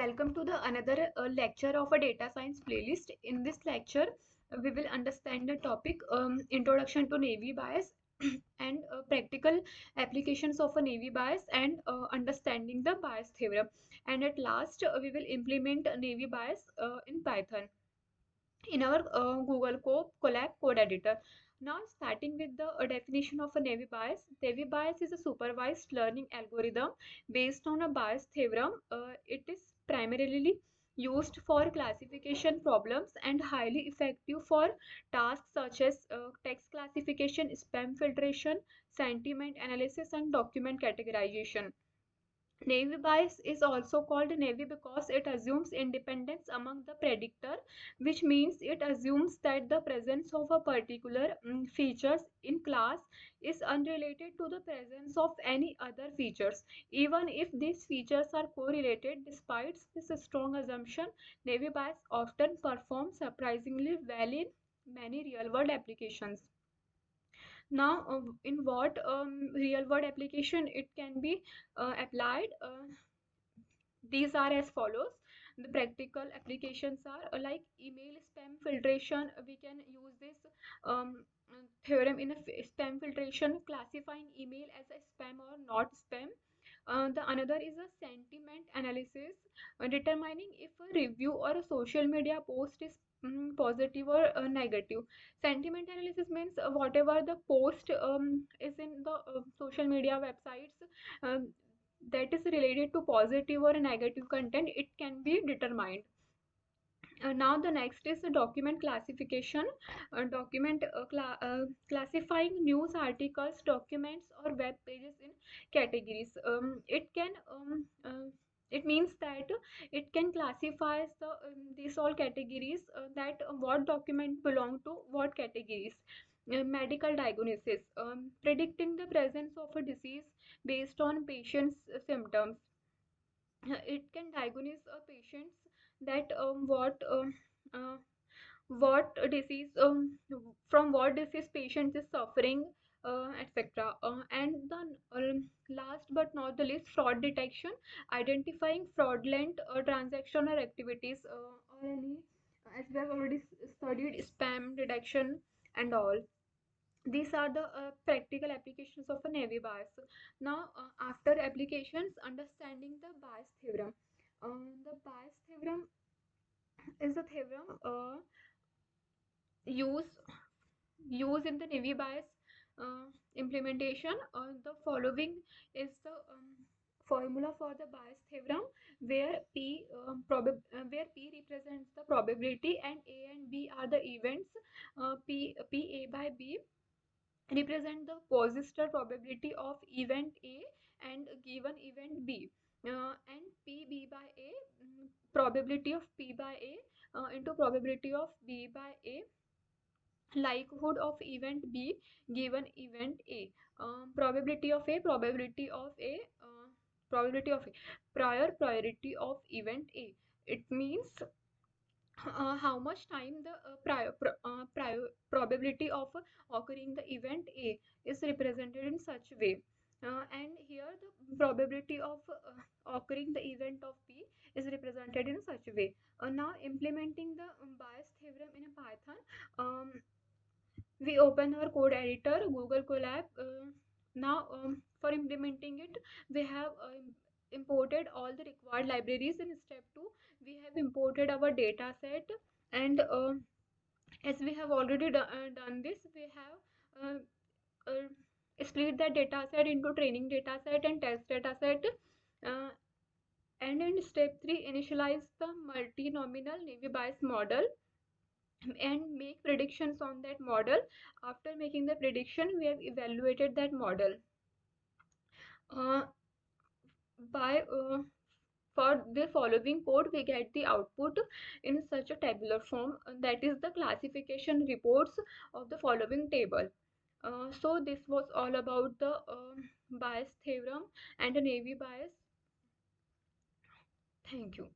Welcome to the another lecture of a data science playlist. In this lecture, we will understand the topic Introduction to Navy Bias and practical applications of a Navy bias and understanding the bias theorem. And at last, we will implement a Navy bias in Python in our Google Colab code editor. Now, starting with the definition of a Navy bias. Navy bias is a supervised learning algorithm based on a bias theorem. It is primarily used for classification problems and highly effective for tasks such as text classification, spam filtration, sentiment analysis, and document categorization. Navy bias is also called navy because it assumes independence among the predictor, which means it assumes that the presence of a particular features in class is unrelated to the presence of any other features. Even if these features are correlated, despite this strong assumption, navy bias often performs surprisingly well in many real-world applications. Now, in what real-world application it can be applied? These are as follows. The practical applications are like email spam filtration. We can use this um, theorem in a spam filtration, classifying email as a spam or not spam. The another is a sentiment analysis, determining if a review or a social media post is positive or negative. Sentiment analysis means whatever the post is in the social media websites that is related to positive or negative content, it can be determined. Now the next is the document classification. Classifying news articles, documents, or web pages in categories. It means that it can classify these all categories, that what document belong to what categories. Medical diagnosis, predicting the presence of a disease based on patient's symptoms. It can diagnose a patients that uh, what disease from what disease patient is suffering, etc. And the last but not the least, fraud detection, identifying fraudulent transaction or activities, or any, as we have already studied, spam detection and all. These are the practical applications of a navy bias. Now, after applications, understanding the bias theorem. The bias theorem is a theorem used use in the navy bias implementation. The following is the formula for the bias theorem, where where p represents the probability and a and b are the events. P a by b represent the positive probability of event A and given event B, and PB by A, probability of P by A into probability of B by A, likelihood of event B given event A, probability of A, probability of A, priority of event A. It means how much time the prior probability of occurring the event A is represented in such way. And here the probability of occurring the event of P is represented in such way. Now implementing the bias theorem in a Python, we open our code editor, Google Colab. Now, for implementing it, we have imported all the required libraries. In step 2, we have imported our data set, and as we have already done this, we have split that data set into training data set and test data set. Uh, and in step 3, initialize the multi-nominal navy bias model and make predictions on that model. After making the prediction, we have evaluated that model. Uh, by For the following code, we get the output in such a tabular form, that is the classification reports of the following table. So this was all about the bias theorem and the navy bias. Thank you.